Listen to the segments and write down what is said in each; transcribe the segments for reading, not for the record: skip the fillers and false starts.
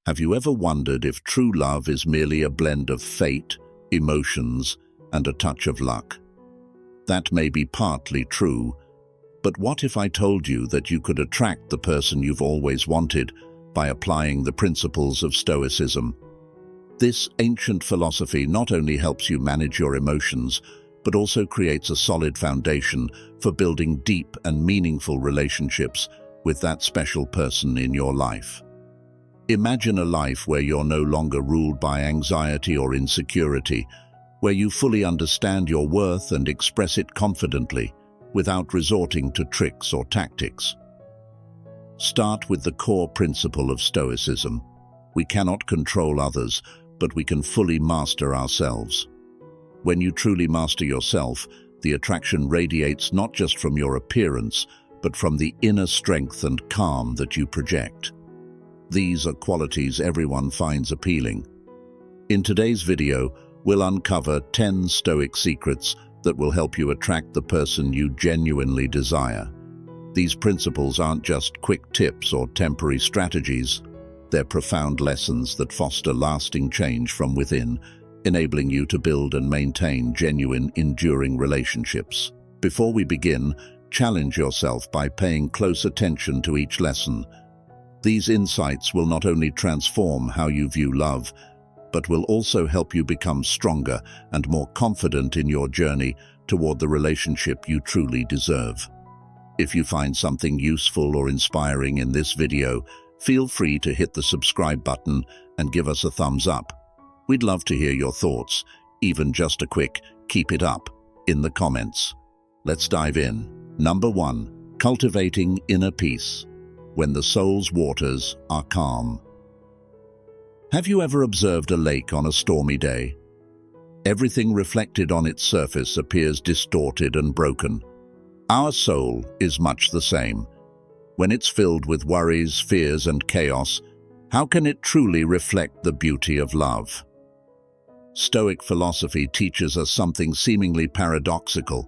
Have you ever wondered if true love is merely a blend of fate, emotions, and a touch of luck? That may be partly true, but what if I told you that you could attract the person you've always wanted by applying the principles of Stoicism? This ancient philosophy not only helps you manage your emotions, but also creates a solid foundation for building deep and meaningful relationships with that special person in your life. Imagine a life where you're no longer ruled by anxiety or insecurity, where you fully understand your worth and express it confidently, without resorting to tricks or tactics. Start with the core principle of Stoicism. We cannot control others, but we can fully master ourselves. When you truly master yourself, the attraction radiates not just from your appearance, but from the inner strength and calm that you project. These are qualities everyone finds appealing. In today's video, we'll uncover 10 Stoic secrets that will help you attract the person you genuinely desire. These principles aren't just quick tips or temporary strategies. They're profound lessons that foster lasting change from within, enabling you to build and maintain genuine, enduring relationships. Before we begin, challenge yourself by paying close attention to each lesson. These insights will not only transform how you view love, but will also help you become stronger and more confident in your journey toward the relationship you truly deserve. If you find something useful or inspiring in this video, feel free to hit the subscribe button and give us a thumbs up. We'd love to hear your thoughts, even just a quick "keep it up" in the comments. Let's dive in. Number 1. Cultivating inner peace. When the soul's waters are calm. Have you ever observed a lake on a stormy day? Everything reflected on its surface appears distorted and broken. Our soul is much the same. When it's filled with worries, fears, and chaos, how can it truly reflect the beauty of love? Stoic philosophy teaches us something seemingly paradoxical.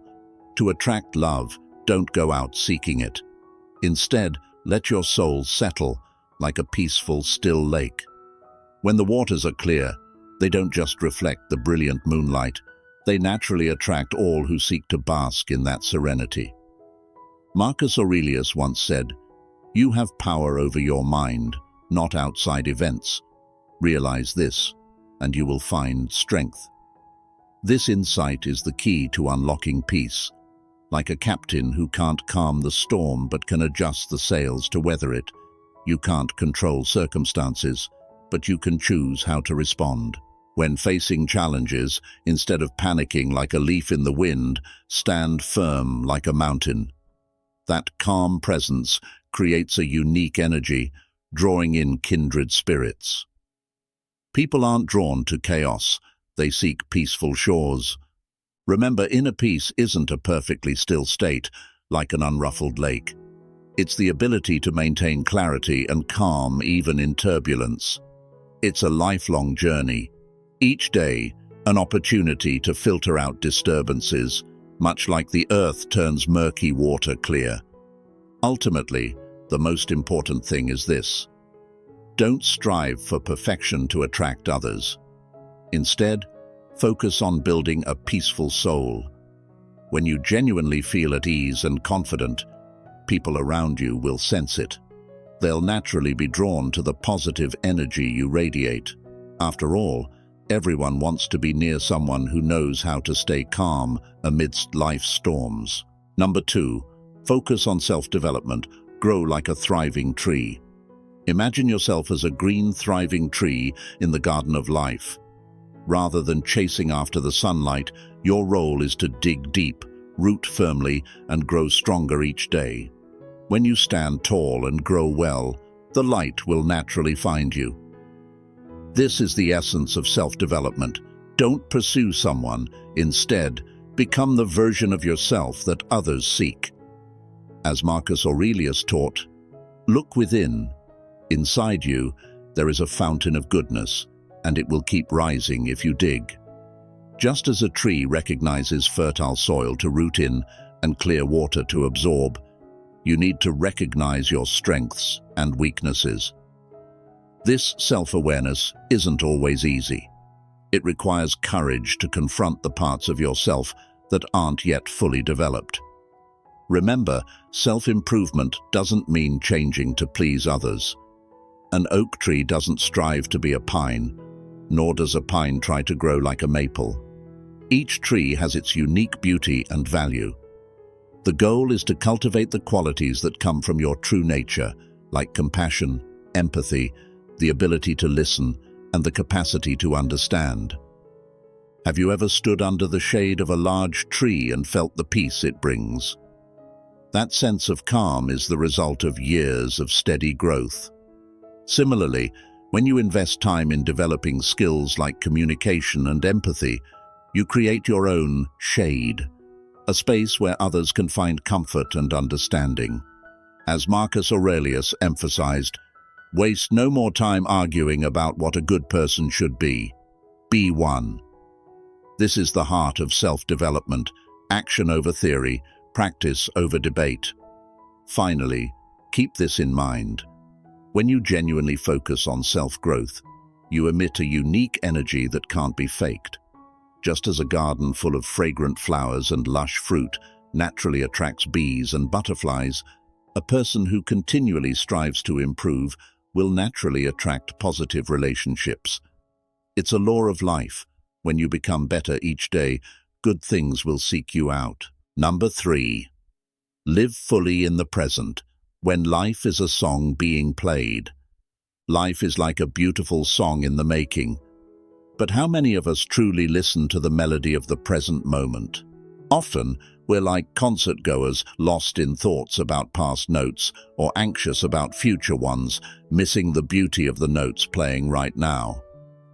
To attract love, don't go out seeking it. Instead, let your soul settle like a peaceful, still lake. When the waters are clear, they don't just reflect the brilliant moonlight, they naturally attract all who seek to bask in that serenity. Marcus Aurelius once said, "You have power over your mind, not outside events. Realize this, and you will find strength." This insight is the key to unlocking peace. Like a captain who can't calm the storm but can adjust the sails to weather it, you can't control circumstances, but you can choose how to respond. When facing challenges, instead of panicking like a leaf in the wind, stand firm like a mountain. That calm presence creates a unique energy, drawing in kindred spirits. People aren't drawn to chaos, they seek peaceful shores. Remember, inner peace isn't a perfectly still state, like an unruffled lake. It's the ability to maintain clarity and calm even in turbulence. It's a lifelong journey. Each day, an opportunity to filter out disturbances, much like the earth turns murky water clear. Ultimately, the most important thing is this: don't strive for perfection to attract others. Instead, focus on building a peaceful soul. When you genuinely feel at ease and confident, people around you will sense it. They'll naturally be drawn to the positive energy you radiate. After all, everyone wants to be near someone who knows how to stay calm amidst life's storms. Number 2, focus on self-development. Grow like a thriving tree. Imagine yourself as a green, thriving tree in the garden of life. Rather than chasing after the sunlight, your role is to dig deep, root firmly, and grow stronger each day. When you stand tall and grow well, the light will naturally find you. This is the essence of self-development. Don't pursue someone. Instead, become the version of yourself that others seek. As Marcus Aurelius taught, look within. Inside you, there is a fountain of goodness, and it will keep rising if you dig. Just as a tree recognizes fertile soil to root in and clear water to absorb, you need to recognize your strengths and weaknesses. This self-awareness isn't always easy. It requires courage to confront the parts of yourself that aren't yet fully developed. Remember, self-improvement doesn't mean changing to please others. An oak tree doesn't strive to be a pine, nor does a pine try to grow like a maple. Each tree has its unique beauty and value. The goal is to cultivate the qualities that come from your true nature, like compassion, empathy, the ability to listen, and the capacity to understand. Have you ever stood under the shade of a large tree and felt the peace it brings? That sense of calm is the result of years of steady growth. Similarly, when you invest time in developing skills like communication and empathy, you create your own shade, a space where others can find comfort and understanding. As Marcus Aurelius emphasized, waste no more time arguing about what a good person should be. Be one. This is the heart of self-development, action over theory, practice over debate. Finally, keep this in mind. When you genuinely focus on self-growth, you emit a unique energy that can't be faked. Just as a garden full of fragrant flowers and lush fruit naturally attracts bees and butterflies, a person who continually strives to improve will naturally attract positive relationships. It's a law of life. When you become better each day, good things will seek you out. Number 3. Live fully in the present, when life is a song being played. Life is like a beautiful song in the making. But how many of us truly listen to the melody of the present moment? Often, we're like concert-goers lost in thoughts about past notes or anxious about future ones, missing the beauty of the notes playing right now.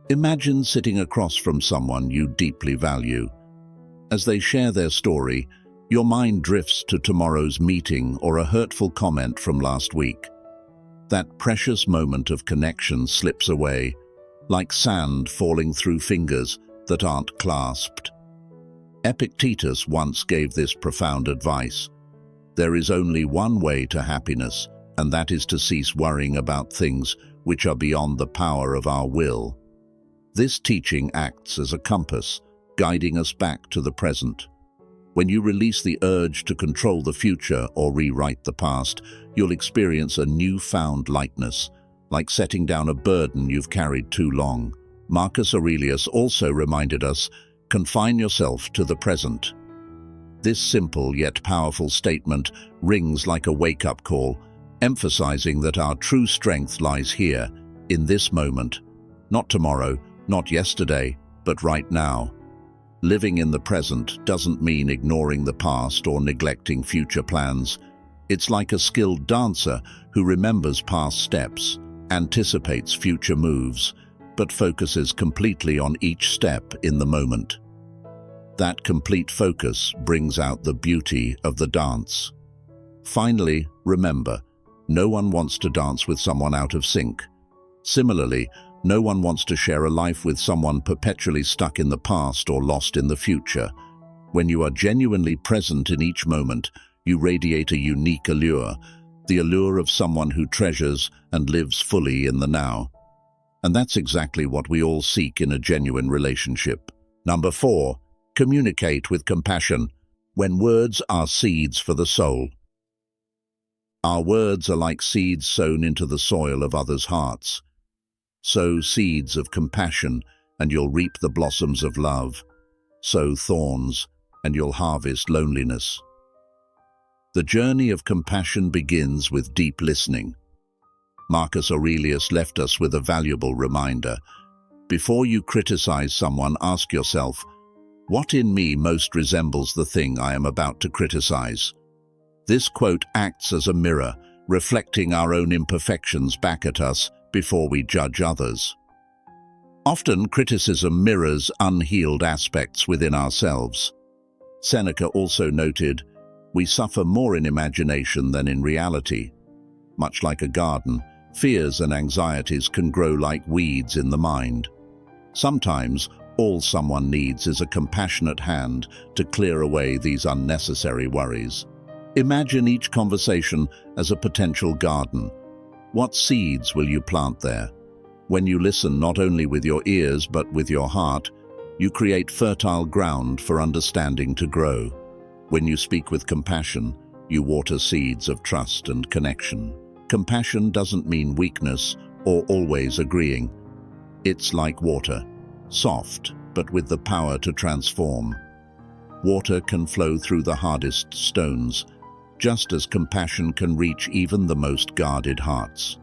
Imagine sitting across from someone you deeply value. As they share their story, your mind drifts to tomorrow's meeting or a hurtful comment from last week. That precious moment of connection slips away, like sand falling through fingers that aren't clasped. Epictetus once gave this profound advice: there is only one way to happiness, and that is to cease worrying about things which are beyond the power of our will. This teaching acts as a compass, guiding us back to the present. When you release the urge to control the future or rewrite the past, you'll experience a newfound lightness, like setting down a burden you've carried too long. Marcus Aurelius also reminded us, confine yourself to the present. This simple yet powerful statement rings like a wake-up call, emphasizing that our true strength lies here, in this moment. Not tomorrow, not yesterday, but right now. Living in the present doesn't mean ignoring the past or neglecting future plans. It's like a skilled dancer who remembers past steps, anticipates future moves, but focuses completely on each step in the moment. That complete focus brings out the beauty of the dance. Finally, remember, no one wants to dance with someone out of sync. Similarly, no one wants to share a life with someone perpetually stuck in the past or lost in the future. When you are genuinely present in each moment, you radiate a unique allure, the allure of someone who treasures and lives fully in the now. And that's exactly what we all seek in a genuine relationship. Number 4, communicate with compassion, when words are seeds for the soul. Our words are like seeds sown into the soil of others' hearts. Sow seeds of compassion, and you'll reap the blossoms of love. Sow thorns, and you'll harvest loneliness. The journey of compassion begins with deep listening. Marcus Aurelius left us with a valuable reminder. Before you criticize someone, ask yourself, what in me most resembles the thing I am about to criticize? This quote acts as a mirror, reflecting our own imperfections back at us before we judge others. Often, criticism mirrors unhealed aspects within ourselves. Seneca also noted, we suffer more in imagination than in reality. Much like a garden, fears and anxieties can grow like weeds in the mind. Sometimes, all someone needs is a compassionate hand to clear away these unnecessary worries. Imagine each conversation as a potential garden. What seeds will you plant there? When you listen not only with your ears but with your heart, you create fertile ground for understanding to grow. When you speak with compassion, you water seeds of trust and connection. Compassion doesn't mean weakness or always agreeing. It's like water, soft, but with the power to transform. Water can flow through the hardest stones, just as compassion can reach even the most guarded hearts.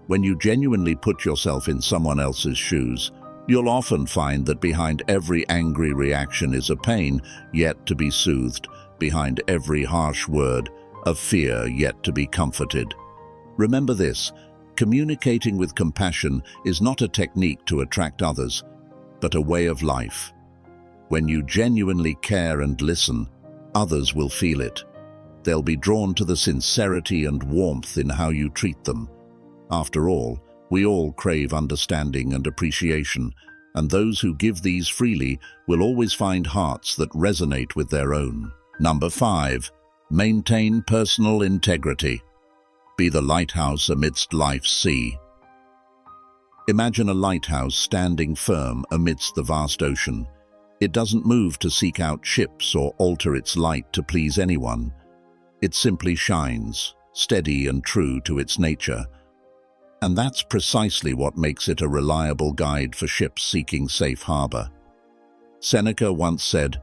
When you genuinely put yourself in someone else's shoes, you'll often find that behind every angry reaction is a pain yet to be soothed, behind every harsh word, a fear yet to be comforted. Remember this, communicating with compassion is not a technique to attract others, but a way of life. When you genuinely care and listen, others will feel it. They'll be drawn to the sincerity and warmth in how you treat them. After all, we all crave understanding and appreciation, and those who give these freely will always find hearts that resonate with their own. Number 5. Maintain personal integrity. Be the lighthouse amidst life's sea. Imagine a lighthouse standing firm amidst the vast ocean. It doesn't move to seek out ships or alter its light to please anyone. It simply shines, steady and true to its nature. And that's precisely what makes it a reliable guide for ships seeking safe harbor. Seneca once said,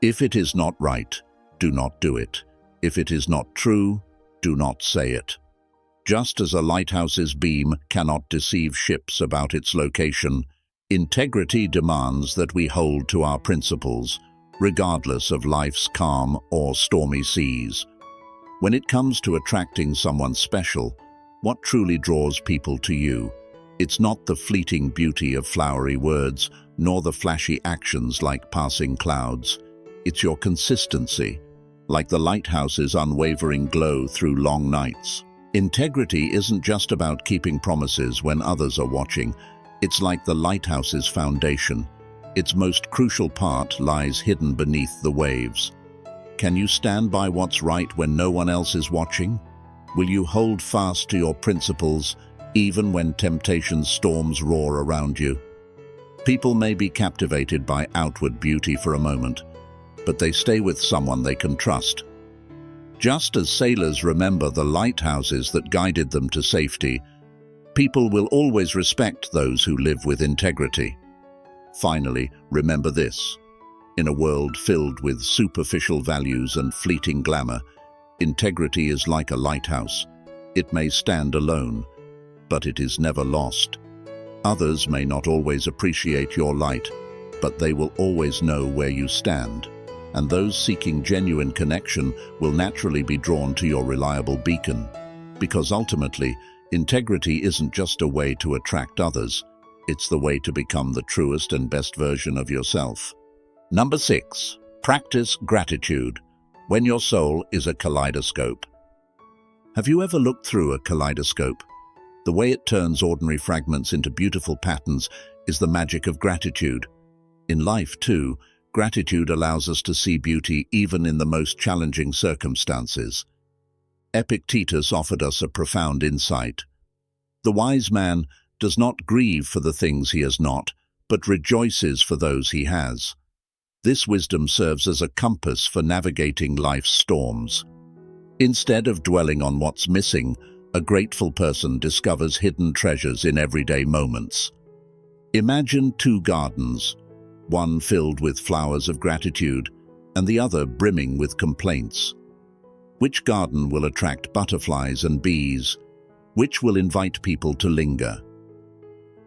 "If it is not right, do not do it. If it is not true, do not say it." Just as a lighthouse's beam cannot deceive ships about its location, integrity demands that we hold to our principles, regardless of life's calm or stormy seas. When it comes to attracting someone special, what truly draws people to you? It's not the fleeting beauty of flowery words, nor the flashy actions like passing clouds. It's your consistency, like the lighthouse's unwavering glow through long nights. Integrity isn't just about keeping promises when others are watching. It's like the lighthouse's foundation. Its most crucial part lies hidden beneath the waves. Can you stand by what's right when no one else is watching? Will you hold fast to your principles, even when temptation's storms roar around you? People may be captivated by outward beauty for a moment, but they stay with someone they can trust. Just as sailors remember the lighthouses that guided them to safety, people will always respect those who live with integrity. Finally, remember this. In a world filled with superficial values and fleeting glamour, integrity is like a lighthouse. It may stand alone, but it is never lost. Others may not always appreciate your light, but they will always know where you stand. And those seeking genuine connection will naturally be drawn to your reliable beacon. Because ultimately, integrity isn't just a way to attract others, it's the way to become the truest and best version of yourself. Number 6. Practice gratitude. When your soul is a kaleidoscope. Have you ever looked through a kaleidoscope? The way it turns ordinary fragments into beautiful patterns is the magic of gratitude. In life, too, gratitude allows us to see beauty even in the most challenging circumstances. Epictetus offered us a profound insight. The wise man does not grieve for the things he has not, but rejoices for those he has. This wisdom serves as a compass for navigating life's storms. Instead of dwelling on what's missing, a grateful person discovers hidden treasures in everyday moments. Imagine two gardens, one filled with flowers of gratitude and the other brimming with complaints. Which garden will attract butterflies and bees? Which will invite people to linger?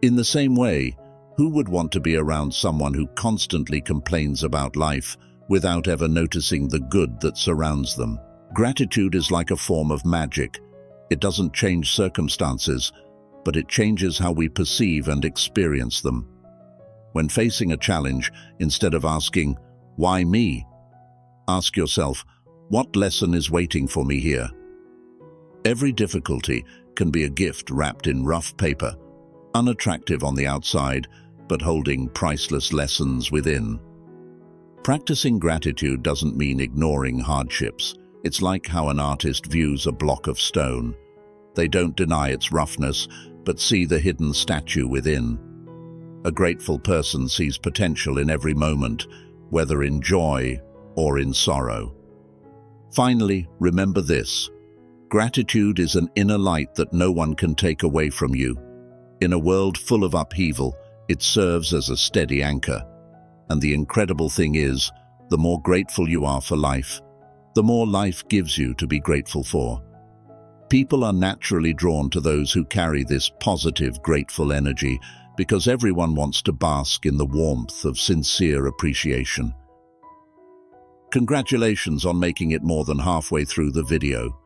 In the same way, who would want to be around someone who constantly complains about life without ever noticing the good that surrounds them? Gratitude is like a form of magic. It doesn't change circumstances, but it changes how we perceive and experience them. When facing a challenge, instead of asking, "Why me?" ask yourself, "What lesson is waiting for me here?" Every difficulty can be a gift wrapped in rough paper, unattractive on the outside, but holding priceless lessons within. Practicing gratitude doesn't mean ignoring hardships. It's like how an artist views a block of stone. They don't deny its roughness, but see the hidden statue within. A grateful person sees potential in every moment, whether in joy or in sorrow. Finally, remember this. Gratitude is an inner light that no one can take away from you. In a world full of upheaval, it serves as a steady anchor. And the incredible thing is, the more grateful you are for life, the more life gives you to be grateful for. People are naturally drawn to those who carry this positive, grateful energy because everyone wants to bask in the warmth of sincere appreciation. Congratulations on making it more than halfway through the video.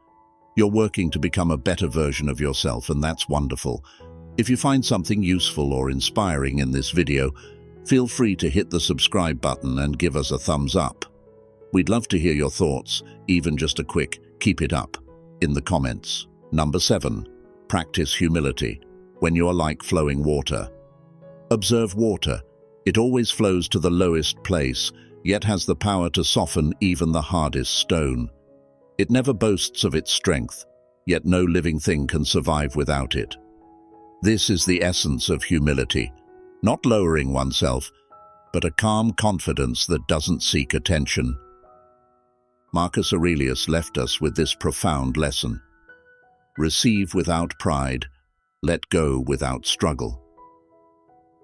You're working to become a better version of yourself, and that's wonderful. If you find something useful or inspiring in this video, feel free to hit the subscribe button and give us a thumbs up. We'd love to hear your thoughts, even just a quick "keep it up" in the comments. Number 7. Practice humility. When you're like flowing water. Observe water. It always flows to the lowest place, yet has the power to soften even the hardest stone. It never boasts of its strength, yet no living thing can survive without it. This is the essence of humility, not lowering oneself, but a calm confidence that doesn't seek attention. Marcus Aurelius left us with this profound lesson. Receive without pride, let go without struggle.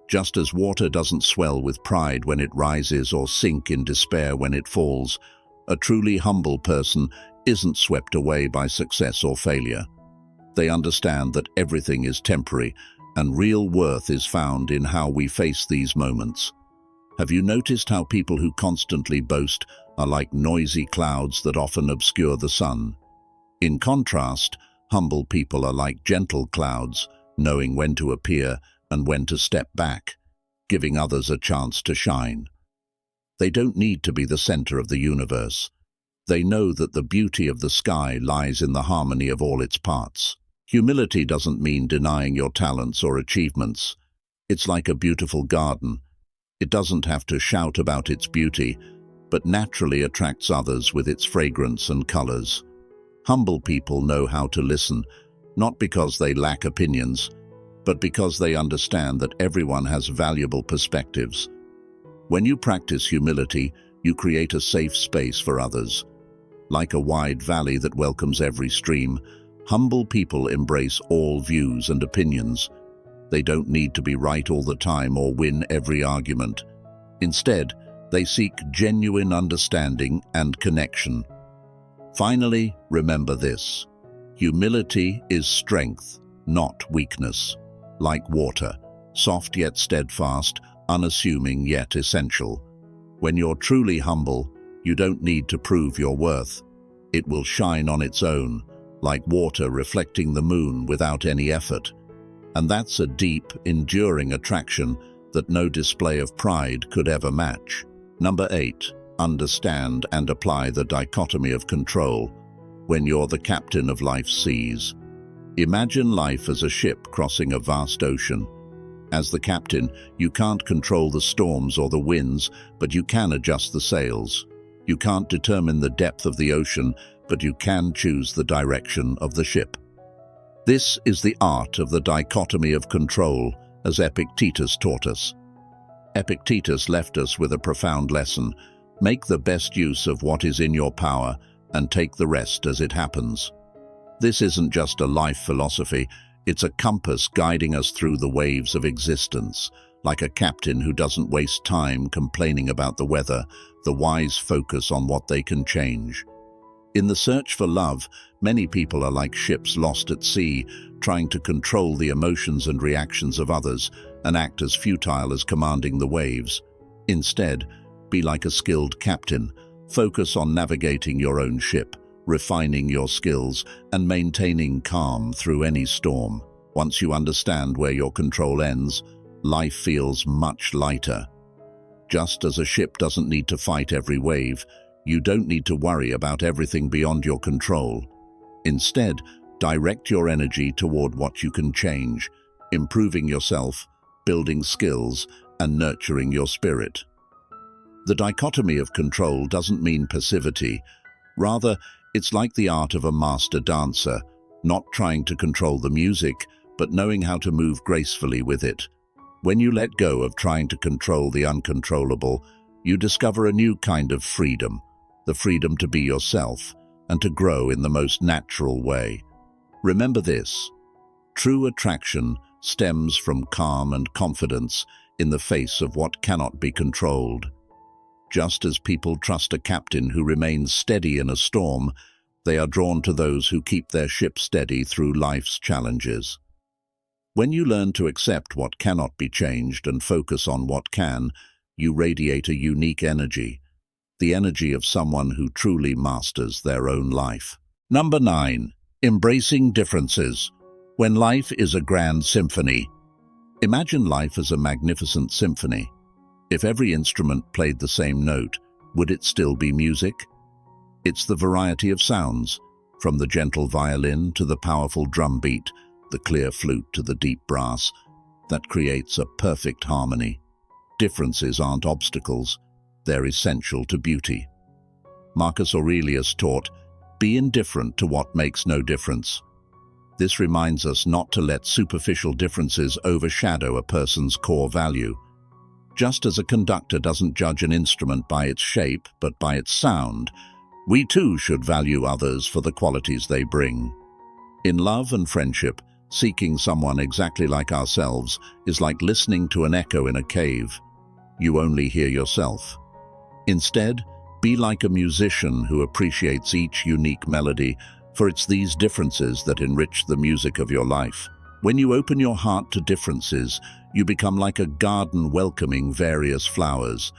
Just as water doesn't swell with pride when it rises or sink in despair when it falls, a truly humble person isn't swept away by success or failure. They understand that everything is temporary, and real worth is found in how we face these moments. Have you noticed how people who constantly boast are like noisy clouds that often obscure the sun? In contrast, humble people are like gentle clouds, knowing when to appear and when to step back, giving others a chance to shine. They don't need to be the center of the universe. They know that the beauty of the sky lies in the harmony of all its parts. Humility doesn't mean denying your talents or achievements. It's like a beautiful garden. It doesn't have to shout about its beauty, but naturally attracts others with its fragrance and colors. Humble people know how to listen, not because they lack opinions, but because they understand that everyone has valuable perspectives. When you practice humility, you create a safe space for others. Like a wide valley that welcomes every stream, humble people embrace all views and opinions. They don't need to be right all the time or win every argument. Instead, they seek genuine understanding and connection. Finally, remember this. Humility is strength, not weakness. Like water, soft yet steadfast, unassuming yet essential. When you're truly humble, you don't need to prove your worth. It will shine on its own, like water reflecting the moon without any effort. And that's a deep, enduring attraction that no display of pride could ever match. Number 8. Understand and apply the dichotomy of control. When you're the captain of life's seas. Imagine life as a ship crossing a vast ocean. As the captain, you can't control the storms or the winds, but you can adjust the sails. You can't determine the depth of the ocean, but you can choose the direction of the ship. This is the art of the dichotomy of control, as Epictetus taught us. Epictetus left us with a profound lesson. Make the best use of what is in your power and take the rest as it happens. This isn't just a life philosophy, it's a compass guiding us through the waves of existence. Like a captain who doesn't waste time complaining about the weather, the wise focus on what they can change. In the search for love, many people are like ships lost at sea, trying to control the emotions and reactions of others and act as futile as commanding the waves. Instead, be like a skilled captain. Focus on navigating your own ship, refining your skills, and maintaining calm through any storm. Once you understand where your control ends, life feels much lighter. Just as a ship doesn't need to fight every wave, you don't need to worry about everything beyond your control. Instead, direct your energy toward what you can change, improving yourself, building skills, and nurturing your spirit. The dichotomy of control doesn't mean passivity. Rather, it's like the art of a master dancer, not trying to control the music, but knowing how to move gracefully with it. When you let go of trying to control the uncontrollable, you discover a new kind of freedom, the freedom to be yourself and to grow in the most natural way. Remember this: true attraction stems from calm and confidence in the face of what cannot be controlled. Just as people trust a captain who remains steady in a storm, they are drawn to those who keep their ship steady through life's challenges. When you learn to accept what cannot be changed and focus on what can, you radiate a unique energy, the energy of someone who truly masters their own life. Number 9. Embracing differences. When life is a grand symphony. Imagine life as a magnificent symphony. If every instrument played the same note, would it still be music? It's the variety of sounds, from the gentle violin to the powerful drum beat, the clear flute to the deep brass, that creates a perfect harmony. Differences aren't obstacles, they're essential to beauty. Marcus Aurelius taught, "Be indifferent to what makes no difference." This reminds us not to let superficial differences overshadow a person's core value. Just as a conductor doesn't judge an instrument by its shape, but by its sound, we too should value others for the qualities they bring. In love and friendship, seeking someone exactly like ourselves is like listening to an echo in a cave. You only hear yourself. Instead, be like a musician who appreciates each unique melody, for it's these differences that enrich the music of your life. When you open your heart to differences, you become like a garden welcoming various flowers.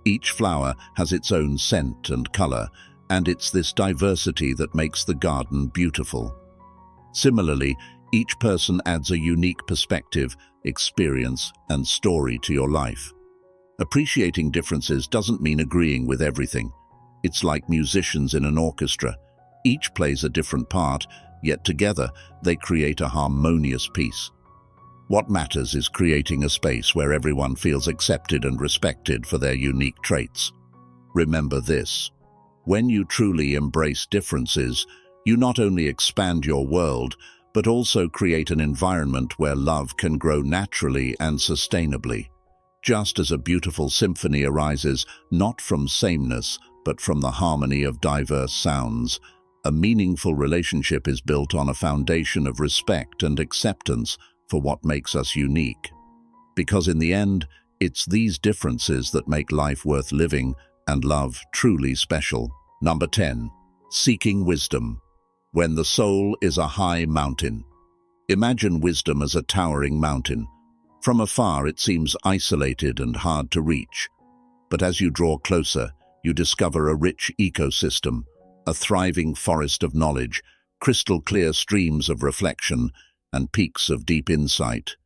Each flower has its own scent and color, and it's this diversity that makes the garden beautiful. Similarly, each person adds a unique perspective, experience, and story to your life. Appreciating differences doesn't mean agreeing with everything. It's like musicians in an orchestra. Each plays a different part, yet together they create a harmonious piece. What matters is creating a space where everyone feels accepted and respected for their unique traits. Remember this: when you truly embrace differences, you not only expand your world, but also create an environment where love can grow naturally and sustainably. Just as a beautiful symphony arises not from sameness, but from the harmony of diverse sounds, a meaningful relationship is built on a foundation of respect and acceptance for what makes us unique. Because in the end, it's these differences that make life worth living and love truly special. Number 10. Seeking wisdom. When the soul is a high mountain. Imagine wisdom as a towering mountain. From afar, it seems isolated and hard to reach. But as you draw closer, you discover a rich ecosystem, a thriving forest of knowledge, crystal clear streams of reflection, and peaks of deep insight.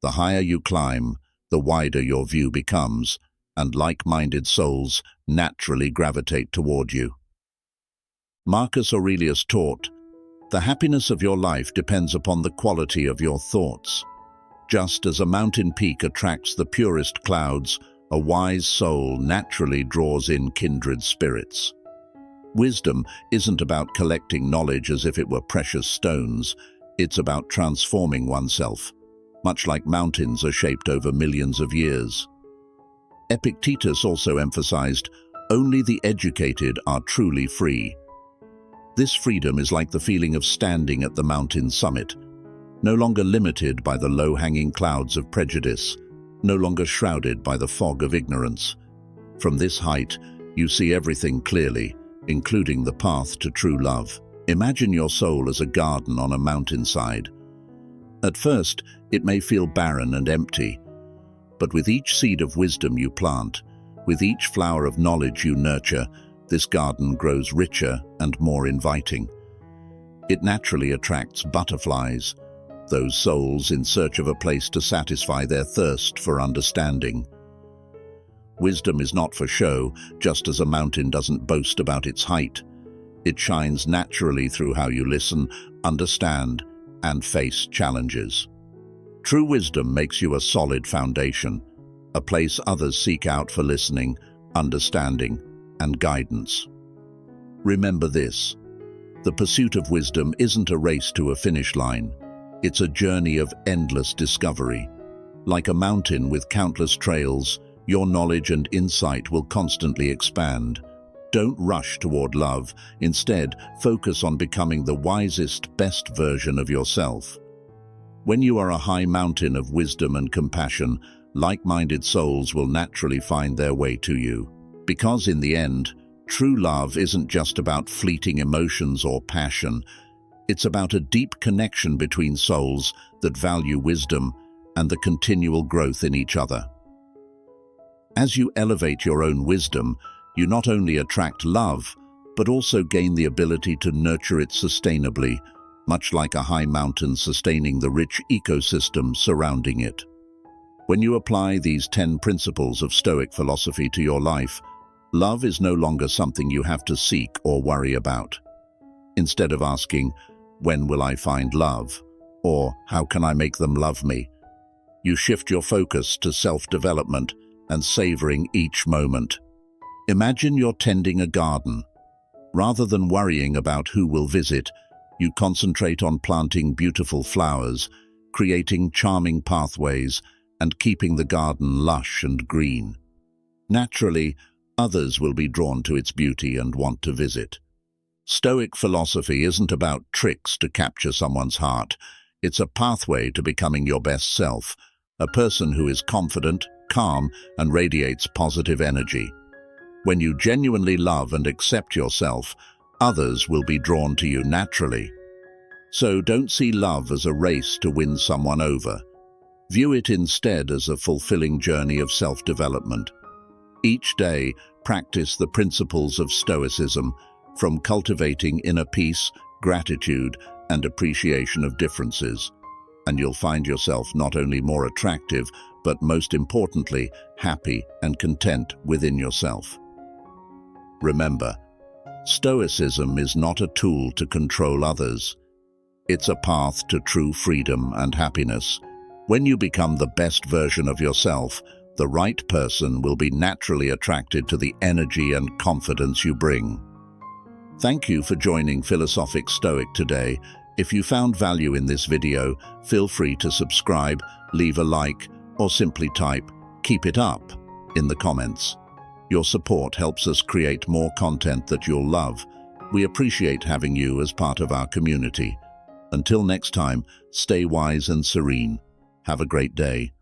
The higher you climb, the wider your view becomes, and like-minded souls naturally gravitate toward you. Marcus Aurelius taught, "The happiness of your life depends upon the quality of your thoughts." Just as a mountain peak attracts the purest clouds, a wise soul naturally draws in kindred spirits. Wisdom isn't about collecting knowledge as if it were precious stones. It's about transforming oneself, much like mountains are shaped over millions of years. Epictetus also emphasized, "Only the educated are truly free." This freedom is like the feeling of standing at the mountain summit, no longer limited by the low-hanging clouds of prejudice, no longer shrouded by the fog of ignorance. From this height, you see everything clearly, including the path to true love. Imagine your soul as a garden on a mountainside. At first, it may feel barren and empty, but with each seed of wisdom you plant, with each flower of knowledge you nurture, this garden grows richer and more inviting. It naturally attracts butterflies, those souls in search of a place to satisfy their thirst for understanding. Wisdom is not for show, just as a mountain doesn't boast about its height. It shines naturally through how you listen, understand, and face challenges. True wisdom makes you a solid foundation, a place others seek out for listening, understanding, and guidance. Remember this: the pursuit of wisdom isn't a race to a finish line. It's a journey of endless discovery. Like a mountain with countless trails, your knowledge and insight will constantly expand. Don't rush toward love. Instead, focus on becoming the wisest, best version of yourself. When you are a high mountain of wisdom and compassion, like-minded souls will naturally find their way to you. Because in the end, true love isn't just about fleeting emotions or passion. It's about a deep connection between souls that value wisdom and the continual growth in each other. As you elevate your own wisdom, you not only attract love, but also gain the ability to nurture it sustainably, much like a high mountain sustaining the rich ecosystem surrounding it. When you apply these 10 principles of Stoic philosophy to your life, love is no longer something you have to seek or worry about. Instead of asking, "When will I find love?" or "How can I make them love me?" you shift your focus to self-development and savoring each moment. Imagine you're tending a garden. Rather than worrying about who will visit, you concentrate on planting beautiful flowers, creating charming pathways, and keeping the garden lush and green. Naturally, others will be drawn to its beauty and want to visit. Stoic philosophy isn't about tricks to capture someone's heart. It's a pathway to becoming your best self, a person who is confident, calm, and radiates positive energy. When you genuinely love and accept yourself, others will be drawn to you naturally. So don't see love as a race to win someone over. View it instead as a fulfilling journey of self-development. Each day, practice the principles of Stoicism, from cultivating inner peace, gratitude, and appreciation of differences. And you'll find yourself not only more attractive, but most importantly, happy and content within yourself. Remember, Stoicism is not a tool to control others. It's a path to true freedom and happiness. When you become the best version of yourself, the right person will be naturally attracted to the energy and confidence you bring. Thank you for joining Philosophic Stoic today. If you found value in this video, feel free to subscribe, leave a like, or simply type "Keep it up" in the comments. Your support helps us create more content that you'll love. We appreciate having you as part of our community. Until next time, stay wise and serene. Have a great day.